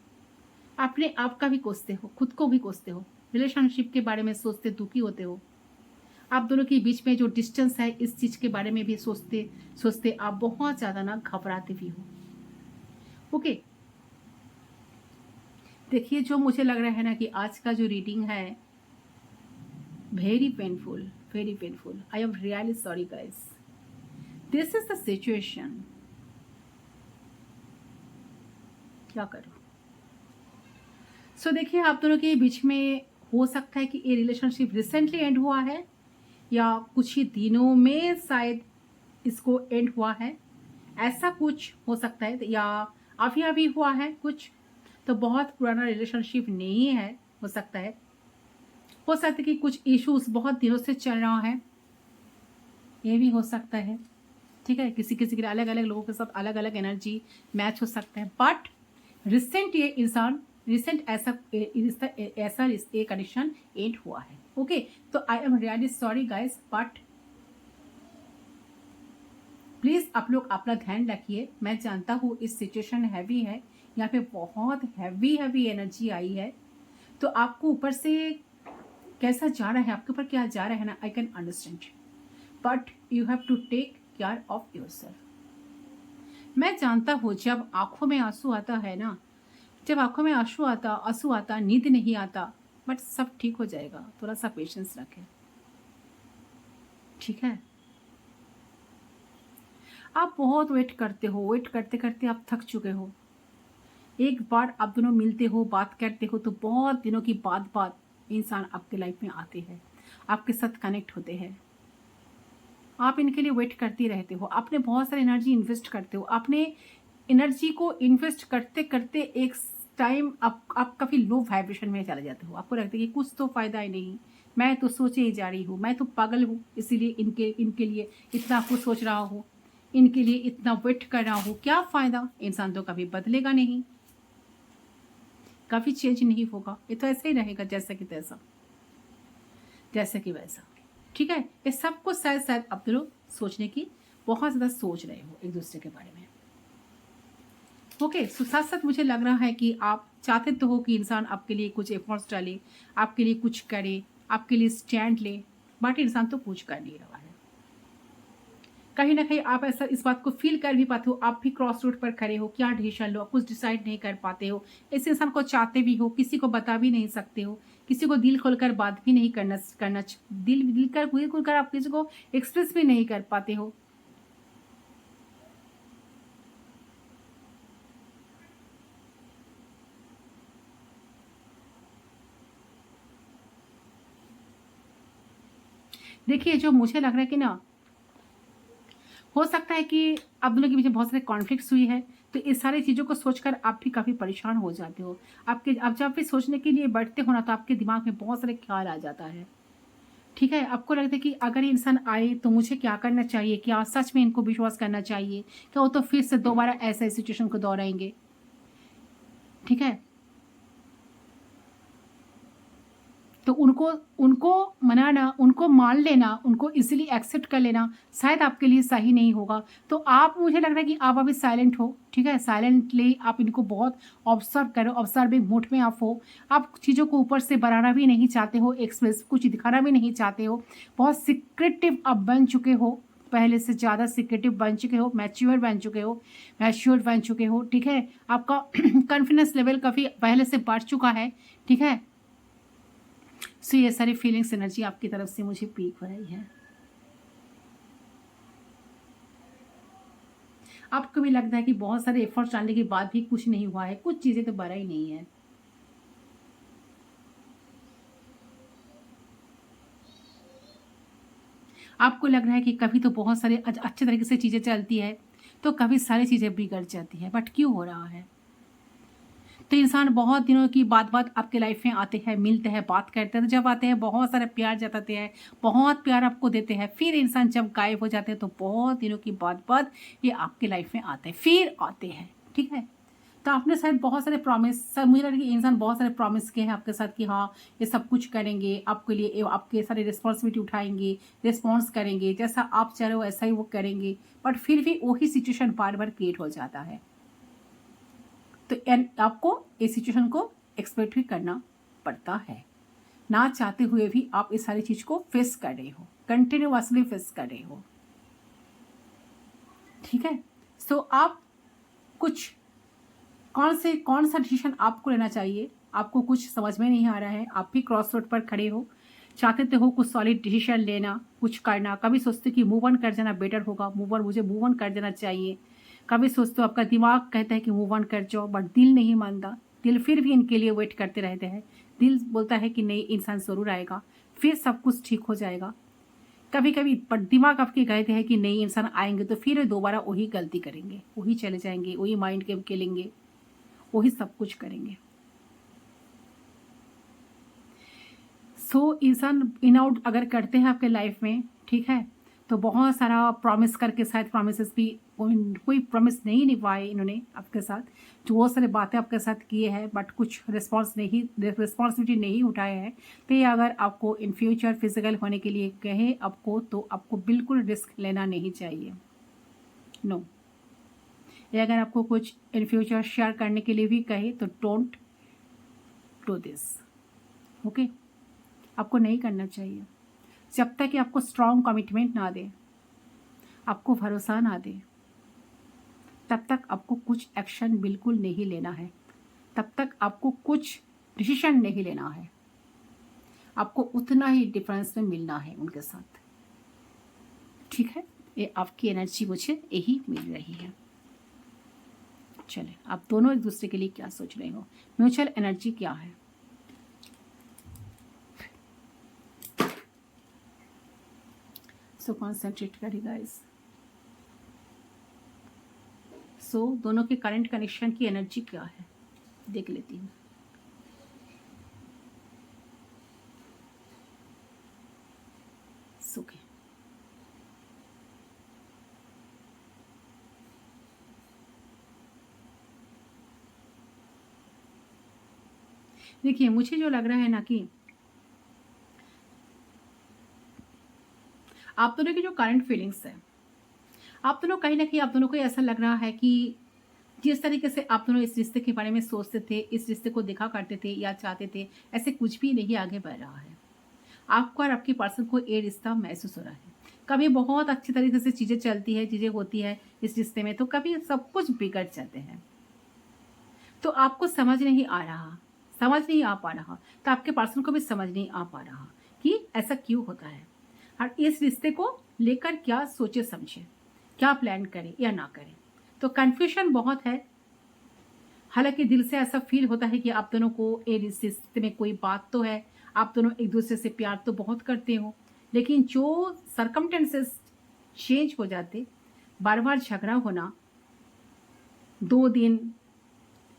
अपने आप का भी कोसते हो, खुद को भी कोसते हो, रिलेशनशिप के बारे में सोचते दुखी होते हो, आप दोनों के बीच में जो डिस्टेंस है इस चीज के बारे में भी सोचते सोचते आप बहुत ज्यादा ना घबराते भी हो। ओके, देखिए जो मुझे लग रहा है ना कि आज का जो रीडिंग है very painful, very painful. I am really sorry guys, this is the situation. क्या करूं? सो देखिए आप दोनों के बीच में हो सकता है कि ये रिलेशनशिप रिसेंटली एंड हुआ है या कुछ ही दिनों में शायद इसको एंड हुआ है, ऐसा कुछ हो सकता है, या अभी अभी हुआ है कुछ, तो बहुत पुराना रिलेशनशिप नहीं है। हो सकता है कि कुछ इश्यूज बहुत दिनों से चल रहा है, ये भी हो सकता है। ठीक है, किसी किसी के अलग अलग लोगों के साथ अलग अलग एनर्जी मैच हो सकता है, बट रिसेंट ये इंसान रिसेंट ऐसा ये कंडीशन एंड हुआ है। ओके, तो I am really sorry guys, but please आप लोग अपना ध्यान रखिए। मैं जानता हूँ इस सिचुएशन हैवी है, यहाँ पे बहुत हैवी हैवी एनर्जी आई है, तो आपको ऊपर से कैसा जा रहा है, आपके ऊपर क्या जा रहा है ना, I can understand, but you have to take care of yourself. मैं जानता हूँ जब आंखों में आंसू आता है ना, जब आंखों में आंसू आता, नींद नहीं आता, बट सब ठीक हो जाएगा, थोड़ा सा पेशेंस रखें। ठीक है, आप बहुत वेट करते हो, वेट करते करते आप थक चुके हो। एक बार आप दोनों मिलते हो, बात करते हो, तो बहुत दिनों की बाद इंसान आपके लाइफ में आते हैं, आपके साथ कनेक्ट होते हैं, आप इनके लिए वेट करते रहते हो, आपने बहुत सारी एनर्जी इन्वेस्ट करते हो, आपने एनर्जी को इन्वेस्ट करते करते एक टाइम आप काफ़ी लो वाइब्रेशन में चले जाते हो, आपको लगता है कि कुछ तो फायदा ही नहीं, मैं तो सोचे ही जा रही हूँ, मैं तो पागल हूँ, इसीलिए इनके इनके लिए इतना कुछ सोच रहा हूँ, इनके लिए इतना वेट कर रहा हूँ, क्या फ़ायदा, इंसान तो कभी बदलेगा नहीं, कभी चेंज नहीं होगा, ये तो ऐसे ही रहेगा जैसा कि तैसा, जैसा कि वैसा। ठीक है, ये सबको शायद शायद आप लोग सोचने की बहुत ज़्यादा सोच रहे हो एक दूसरे के बारे में। ओके, सो साथ साथ मुझे लग रहा है कि आप चाहते तो हो कि इंसान आपके लिए कुछ एफर्ट्स डाले, आपके लिए कुछ करे, आपके लिए स्टैंड ले, बट इंसान तो कुछ कर नहीं रहा है। कहीं ना कहीं आप ऐसा इस बात को फील कर भी पाते हो, आप भी क्रॉस रोड पर खड़े हो, क्या डिसीजन लो, कुछ डिसाइड नहीं कर पाते हो, इस इंसान को चाहते भी हो, किसी को बता भी नहीं सकते हो, किसी को दिल खोलकर बात भी नहीं करना दिल खोलकर आप किसी को एक्सप्रेस भी नहीं कर पाते हो। देखिए जो मुझे लग रहा है कि ना, हो सकता है कि आप दोनों के बीच में बहुत सारे कॉन्फ्लिक्ट्स हुई है, तो इस सारी चीज़ों को सोचकर आप भी काफ़ी परेशान हो जाते हो। आप जब भी सोचने के लिए बैठते हो ना, तो आपके दिमाग में बहुत सारे ख्याल आ जाता है। ठीक है, आपको लगता है कि अगर ये इंसान आए तो मुझे क्या करना चाहिए, क्या सच में इनको विश्वास करना चाहिए, क्या वो तो फिर से दोबारा ऐसा सिचुएशन को दोहराएंगे। ठीक है, तो उनको उनको मनाना, उनको मान लेना, उनको इजीली एक्सेप्ट कर लेना शायद आपके लिए सही नहीं होगा। तो आप, मुझे लग रहा है कि आप अभी साइलेंट हो। ठीक है, साइलेंटली आप इनको बहुत ऑब्जर्व करो, ऑब्जर्विंग मूड में आप हो, आप चीज़ों को ऊपर से बढ़ाना भी नहीं चाहते हो, एक्सप्रेस कुछ दिखाना भी नहीं चाहते हो, बहुत सिक्रेटिव आप बन चुके हो, पहले से ज़्यादा सिक्रेटिव बन चुके हो, मैच्योर बन चुके हो। ठीक है, आपका कॉन्फिडेंस लेवल काफ़ी पहले से बढ़ चुका है। ठीक है, सो ये सारी फीलिंग्स एनर्जी आपकी तरफ से मुझे पीक हो रही है। आपको भी लगता है कि बहुत सारे एफर्ट्स डालने के बाद भी कुछ नहीं हुआ है, कुछ चीज़ें तो बड़ा ही नहीं है। आपको लग रहा है कि कभी तो बहुत सारे अच्छे तरीके से चीज़ें चलती है, तो कभी सारी चीज़ें बिगड़ जाती है। बट क्यों हो रहा है? तो इंसान बहुत दिनों की बाद आपके लाइफ में आते हैं, मिलते हैं, बात करते हैं, तो जब आते हैं बहुत सारा प्यार जताते हैं, बहुत प्यार आपको देते हैं। फिर इंसान जब गायब हो जाते हैं तो बहुत दिनों की बाद ये आपके लाइफ में आते हैं, फिर आते हैं। ठीक है, तो आपने शायद बहुत सारे प्रॉमिस, सब मुझे लगा कि इंसान बहुत सारे प्रॉमिस किए हैं आपके साथ कि हाँ ये सब कुछ करेंगे आपके लिए, आपके सारे रिस्पॉन्सिबिलिटी उठाएंगे, रिस्पॉन्स करेंगे, जैसा आप चाह रहे हो वैसा ही वो करेंगे। बट फिर भी वही सिचुएशन बार बार क्रिएट हो जाता है। तो आपको इस सिचुएशन को एक्सपेक्ट भी करना पड़ता है, ना चाहते हुए भी आप इस सारी चीज को फेस कर रहे हो, कंटिन्यूअसली फेस कर रहे हो। ठीक है, सो आप कुछ कौन सा डिसीजन आपको लेना चाहिए, आपको कुछ समझ में नहीं आ रहा है। आप भी क्रॉस रोड पर खड़े हो, चाहते तो हो कुछ सॉलिड डिसीजन लेना, कुछ करना। कभी सोचते कि मूव ऑन कर जाना बेटर होगा, मुझे मूव ऑन कर जाना चाहिए। कभी सोचते हो, आपका दिमाग कहता है कि मूव ऑन कर जाओ, बट दिल नहीं मानता। दिल फिर भी इनके लिए वेट करते रहते हैं। दिल बोलता है कि नहीं, इंसान ज़रूर आएगा, फिर सब कुछ ठीक हो जाएगा। कभी कभी पर दिमाग आपके कहते हैं कि नहीं, इंसान आएंगे तो फिर दोबारा वही गलती करेंगे, वही चले जाएंगे, वही माइंड गेम खेलेंगे, वही सब कुछ करेंगे। सो इंसान इन आउट अगर करते हैं आपके लाइफ में, ठीक है, तो बहुत सारा प्रॉमिस करके शायद प्रॉमिसेस भी कोई प्रॉमिस नहीं निभाए इन्होंने आपके साथ, जो बहुत सारे बातें आपके साथ किए हैं, बट कुछ रिस्पॉन्सिबिलिटी नहीं उठाए हैं। तो ये अगर आपको इन फ्यूचर फिजिकल होने के लिए कहे आपको, तो आपको बिल्कुल रिस्क लेना नहीं चाहिए। नो, ये अगर आपको कुछ इन फ्यूचर शेयर करने के लिए भी कहे तो डोंट डू दिस। ओके, आपको नहीं करना चाहिए। जब तक कि आपको स्ट्रॉन्ग कमिटमेंट ना दे, आपको भरोसा ना दे, तब तक आपको कुछ एक्शन बिल्कुल नहीं लेना है, तब तक आपको कुछ डिसीजन नहीं लेना है। आपको उतना ही डिफरेंस में मिलना है उनके साथ। ठीक है, ये आपकी एनर्जी मुझे यही मिल रही है। चले, आप दोनों एक दूसरे के लिए क्या सोच रहे हो, म्यूचुअल एनर्जी क्या है? सो कॉन्सेंट्रेट करिए गाइस। सो दोनों के करंट कनेक्शन की एनर्जी क्या है देख लेती हूँ। सुखे, देखिए मुझे जो लग रहा है ना कि आप दोनों की जो करंट फीलिंग्स है, आप दोनों कहीं ना कहीं आप दोनों को ऐसा लग रहा है कि जिस तरीके से आप दोनों इस रिश्ते के बारे में सोचते थे, इस रिश्ते को देखा करते थे या चाहते थे, ऐसे कुछ भी नहीं आगे बढ़ रहा है। आपको और आपकी पर्सन को ये रिश्ता महसूस हो रहा है। कभी बहुत अच्छी तरीके से चीज़ें चलती है, चीज़ें होती है इस रिश्ते में, तो कभी सब कुछ बिगड़ जाते हैं। तो आपको समझ नहीं आ रहा, समझ नहीं आ पा रहा, तो आपके पर्सन को भी समझ नहीं आ पा रहा कि ऐसा क्यों होता है, और इस रिश्ते को लेकर क्या सोचे समझे, क्या प्लान करें या ना करें। तो कन्फ्यूजन बहुत है। हालांकि दिल से ऐसा फील होता है कि आप दोनों को ये रिश्ते में कोई बात तो है, आप दोनों एक दूसरे से प्यार तो बहुत करते हो, लेकिन जो सरकमटेंसेस चेंज हो जाते, बार बार झगड़ा होना, 2 दिन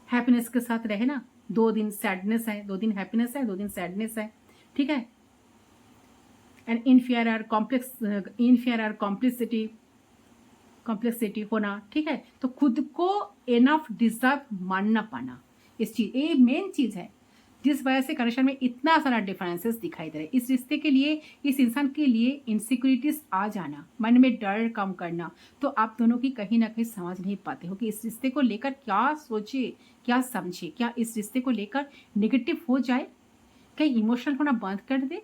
हैप्पीनेस के साथ रहना, 2 दिन सैडनेस है, 2 दिन हैप्पीनेस है, 2 दिन सैडनेस है। ठीक है, एंड इनफियर कॉम्प्लेक्सिटी होना। ठीक है, तो खुद को एनफ डिजर्व मानना पाना, इस चीज ये मेन चीज है जिस वजह से कनेक्शन में इतना सारा डिफरेंसेस दिखाई दे रहे हैं। इस रिश्ते के लिए, इस इंसान के लिए इनसिक्योरिटीज आ जाना, मन में डर कम करना, तो आप दोनों की कहीं ना कहीं समझ नहीं पाते हो कि इस रिश्ते को लेकर क्या सोचे, क्या समझे, क्या इस रिश्ते को लेकर नेगेटिव हो जाए, कहीं इमोशनल होना बंद कर दे,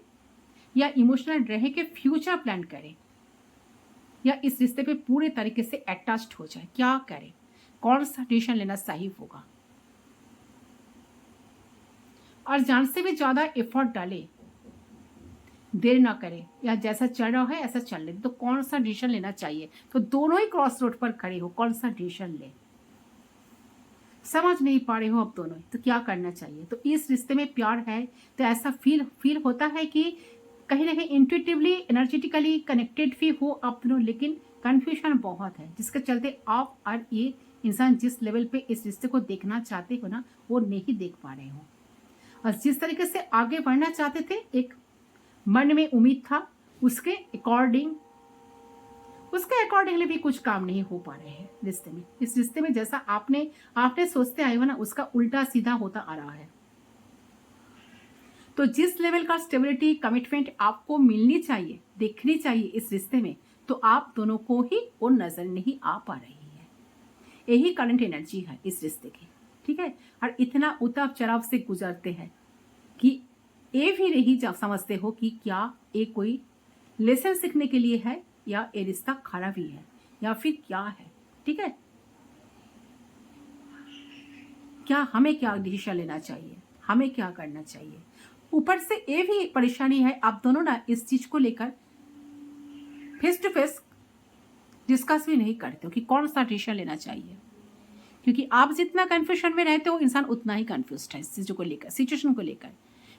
या इमोशनल रह के फ्यूचर प्लान करे, या इस रिश्ते पे पूरे तरीके से अटैच्ड हो जाए। क्या करे, कौन सा डिसीजन लेना सही होगा, और जान से भी ज्यादा एफर्ट डाले, देर ना करे, या जैसा चल रहा है ऐसा चल ले, तो कौन सा डिसीजन लेना चाहिए। तो दोनों ही क्रॉस रोड पर खड़े हो, कौन सा डिसीजन ले समझ नहीं पा रहे हो आप दोनों, तो क्या करना चाहिए। तो इस रिश्ते में प्यार है, तो ऐसा फील होता है कि कहीं ना कहीं इंट्यूटिवली एनर्जेटिकली कनेक्टेड भी हो आप दोनों, लेकिन कन्फ्यूजन बहुत है, जिसके चलते आप और ये इंसान जिस लेवल पे इस रिश्ते को देखना चाहते हो ना, वो नहीं देख पा रहे हो। और जिस तरीके से आगे बढ़ना चाहते थे, एक मन में उम्मीद था, उसके अकॉर्डिंगली भी कुछ काम नहीं हो पा रहे हैं रिश्ते में। इस रिश्ते में जैसा आपने सोचते आए हो ना, उसका उल्टा सीधा होता आ रहा है। तो जिस लेवल का स्टेबिलिटी कमिटमेंट आपको मिलनी चाहिए, देखनी चाहिए इस रिश्ते में, तो आप दोनों को ही वो नजर नहीं आ पा रही है। यही करंट एनर्जी है इस रिश्ते की, ठीक है। और इतना उतार चढ़ाव से गुजरते हैं कि ये भी नहीं समझते हो कि क्या ये कोई लेसन सीखने के लिए है, या ये रिश्ता खराब ही है, या फिर क्या है, ठीक है। क्या हमें क्या डिसीजन लेना चाहिए, हमें क्या करना चाहिए। ऊपर से ये भी परेशानी है, आप दोनों ना इस चीज को लेकर फेस टू फेस डिस्कस भी नहीं करते हो कि कौन सा डिसीजन लेना चाहिए, क्योंकि आप जितना कंफ्यूजन में रहते हो, इंसान उतना ही कंफ्यूज है इस चीजों को लेकर, सिचुएशन को लेकर।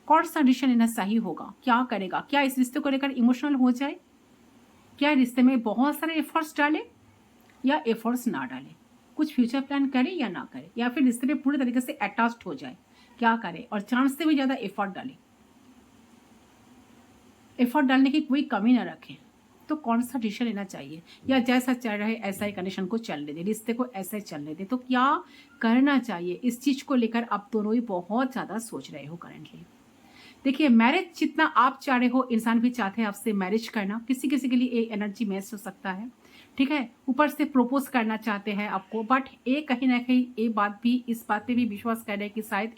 कौन सा डिसीजन लेना सही होगा, क्या करेगा, क्या इस रिश्ते को लेकर इमोशनल हो जाए, क्या रिश्ते में बहुत सारे एफर्ट्स डाले या एफर्ट्स ना डाले, कुछ फ्यूचर प्लान करे या ना करे, या फिर रिश्ते में पूरे तरीके से अटैच्ड हो जाए, क्या करे, और चांस से भी ज्यादा एफर्ट डाले, एफर्ट डालने की कोई कमी ना रखें। तो कौन सा डिसीजन लेना चाहिए, या जैसा चल रहा है ऐसा ही कंडीशन को चलने दे, रिश्ते को ऐसा ही चलने दे, तो क्या करना चाहिए, इस चीज को लेकर आप दोनों ही बहुत ज्यादा सोच रहे हो करेंटली। देखिए, मैरिज जितना आप चाह रहे हो, इंसान भी चाहते हैं आपसे मैरिज करना। किसी किसी के लिए ये एनर्जी मैच हो सकता है, ठीक है। ऊपर से प्रपोज करना चाहते हैं आपको, बट ये कहीं ना कहीं ये बात भी, इस बात पे भी विश्वास कर रहे हैं कि शायद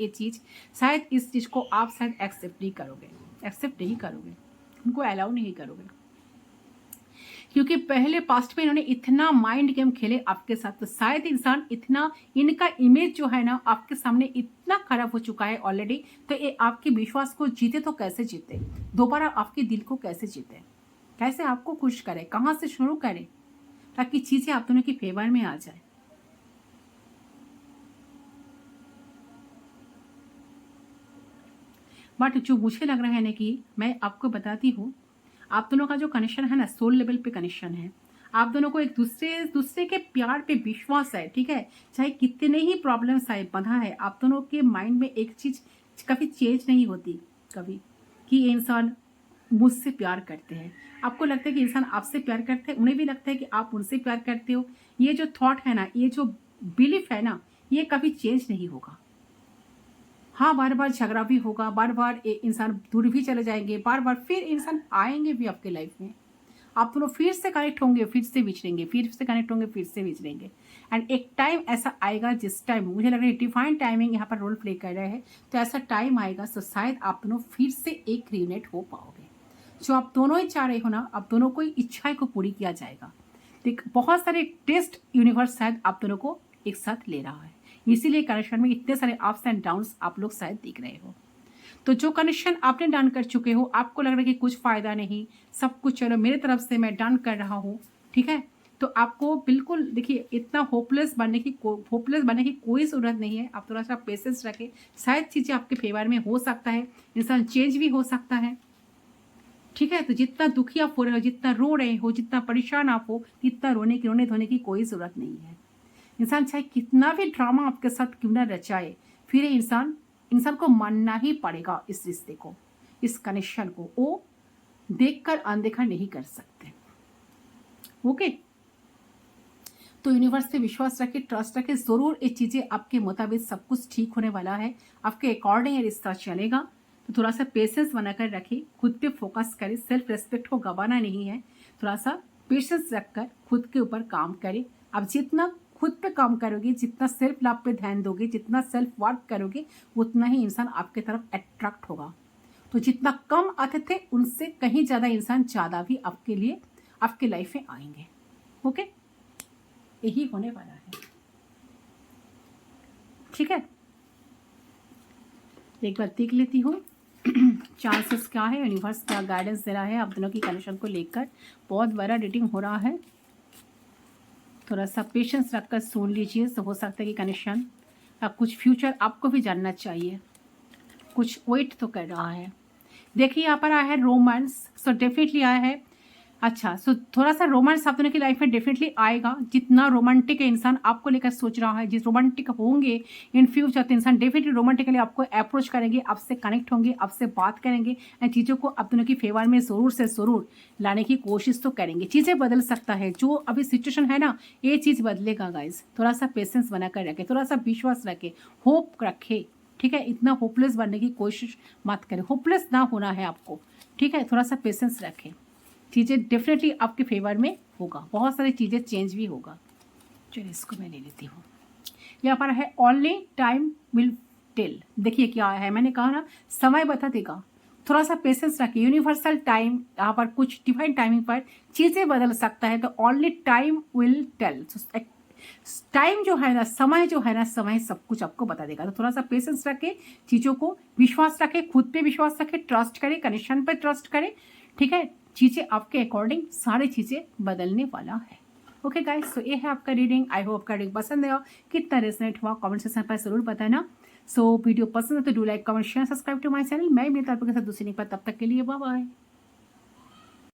इस चीज को आप शायद एक्सेप्ट नहीं करोगे, उनको अलाउ नहीं करोगे, क्योंकि पहले पास्ट में इन्होंने इतना माइंड गेम खेले आपके साथ। तो शायद इंसान इतना, इनका इमेज जो है ना आपके सामने इतना खराब हो चुका है ऑलरेडी। तो ये आपके विश्वास को जीते तो कैसे जीते, दोबारा आपके दिल को कैसे जीते, कैसे आपको खुश करे, कहाँ से शुरू करे, ताकि चीजें आप दोनों की फेवर में आ जाए। बट जो मुझे लग रहा है ना, कि मैं आपको बताती हूँ, आप दोनों का जो कनेक्शन है ना, सोल लेवल पे कनेक्शन है। आप दोनों को एक दूसरे के प्यार पे विश्वास है, ठीक है। चाहे कितने ही प्रॉब्लम्स आए, बंधा है, आप दोनों के माइंड में एक चीज कभी चेंज नहीं होती कभी, कि ये इंसान मुझसे प्यार करते हैं। आपको लगता है कि इंसान आपसे प्यार करते हैं, उन्हें भी लगता है कि आप उनसे प्यार करते हो। ये जो थॉट है ना, ये जो बिलीफ है ना, ये कभी चेंज नहीं होगा। हाँ, बार बार झगड़ा भी होगा, बार बार इंसान दूर भी चले जाएंगे, बार बार फिर इंसान आएंगे भी आपके लाइफ में। आप दोनों फिर से कनेक्ट होंगे, फिर से बिछड़ेंगे, फिर से कनेक्ट होंगे, फिर से बिछड़ेंगे। एंड एक टाइम ऐसा आएगा जिस टाइम मुझे लग रहा है डिफाइन टाइमिंग यहाँ पर रोल प्ले कर रहे हैं। तो ऐसा टाइम आएगा तो शायद आप दोनों फिर से एक रियूनेट हो पाओगे। जो आप दोनों ही चाह रहे हो ना, आप दोनों को इच्छाएं को पूरी किया जाएगा। देख, बहुत सारे टेस्ट यूनिवर्स शायद आप दोनों को एक साथ ले रहा है, इसीलिए कनेक्शन में इतने सारे अप्स एंड डाउन्स आप लोग शायद दिख रहे हो। तो जो कनेक्शन आपने डन कर चुके हो, आपको लग रहा है कि कुछ फायदा नहीं, सब कुछ चलो मेरे तरफ से मैं डन कर रहा हूँ, ठीक है। तो आपको बिल्कुल देखिए, इतना होपलेस बनने की कोई ज़रूरत नहीं है। आप थोड़ा सा पेशेंस रखें, शायद चीज़ें आपके फेवर में हो सकता है, इंसान चेंज भी हो सकता है, ठीक है। तो जितना दुखी आप हो रहे हो, जितना रो रहे हो, जितना परेशान आप हो, इतना रोने धोने की कोई ज़रूरत नहीं है। इंसान चाहे कितना भी ड्रामा आपके साथ क्यों ना रचाए, फिर इंसान को मानना ही पड़ेगा इस रिश्ते को, इस कनेक्शन को। वो देखकर अनदेखा नहीं कर सकते। ओके, तो यूनिवर्स पे विश्वास रखे, ट्रस्ट रखे, जरूर ये चीजें आपके मुताबिक सब कुछ ठीक होने वाला है, आपके अकॉर्डिंग ये रिश्ता चलेगा। तो थोड़ा सा पेशेंस बनाकर रखे, खुद पे फोकस करे, सेल्फ रेस्पेक्ट को गंवाना नहीं है। थोड़ा सा पेशेंस रखकर खुद के ऊपर काम करे। अब जितना खुद पे काम करोगे, जितना सेल्फ लव पे ध्यान दोगे, जितना सेल्फ वर्क करोगे, उतना ही इंसान आपके तरफ अट्रैक्ट होगा। तो जितना कम आते थे, उनसे कहीं ज्यादा इंसान ज्यादा भी आपके लिए, आपके लाइफ में आएंगे। ओके, यही होने वाला है, ठीक है। एक बार देख लेती हूँ चांसेस क्या है, यूनिवर्स क्या गाइडेंस दे रहा है आप दोनों की कनेक्शन को लेकर। बहुत बड़ा रीडिंग हो रहा है, थोड़ा सा पेशेंस रखकर सुन लीजिए। तो हो सकता है कि कनेक्शन का कुछ फ्यूचर आपको भी जानना चाहिए, कुछ वेट तो कर रहा है। देखिए यहाँ पर आया है रोमांस, सो डेफिनेटली आया है। अच्छा, सो थोड़ा सा रोमांस आप दोनों की लाइफ में डेफिनेटली आएगा। जितना रोमांटिक है इंसान आपको लेकर सोच रहा है, जिस रोमांटिक होंगे इन फ्यूचर, तो इंसान डेफिनेटली रोमांटिकली आपको अप्रोच करेंगे, आपसे कनेक्ट होंगे, आपसे बात करेंगे एंड चीज़ों को आप दोनों की फेवर में ज़रूर से ज़रूर लाने की कोशिश तो करेंगे। चीज़ें बदल सकता है, जो अभी सिचुएशन है ना, ये चीज़ बदलेगा गाइज। थोड़ा सा पेशेंस बना कर रखे, थोड़ा सा विश्वास रखे, होप रखे, ठीक है। इतना होपलेस बनने की कोशिश मत करें, होपलेस ना होना है आपको, ठीक है। थोड़ा सा पेशेंस रखें, चीज़ें डेफिनेटली आपके फेवर में होगा, बहुत सारी चीज़ें चेंज भी होगा। चलिए इसको मैं ले लेती हूँ। यहाँ पर है ओनली टाइम विल टेल। देखिए क्या है, मैंने कहा ना समय बता देगा, थोड़ा सा पेशेंस रखिए। यूनिवर्सल टाइम, यहाँ पर कुछ डिफाइन टाइमिंग पर चीज़ें बदल सकता है, तो only time will tell. Time जो है ना, समय जो है ना, समय सब कुछ आपको बता देगा। तो थोड़ा सा पेशेंस रखे, चीज़ों को विश्वास रखे, खुद पे विश्वास रखे, ट्रस्ट करें, कनेक्शन पे ट्रस्ट करें, ठीक है। चीज़ें आपके अकॉर्डिंग सारी चीज़ें बदलने वाला है। ओके गाइस, तो ये है आपका रीडिंग। आई होप आपका रीडिंग पसंद आया, कितना रेजोनेट हुआ कमेंट सेक्शन पर जरूर बताना। सो वीडियो पसंद है तो do like, comment, share, subscribe to my channel. मैं मिलता हूं आपके साथ दूसरी पर, तब तक के लिए बाय बाय।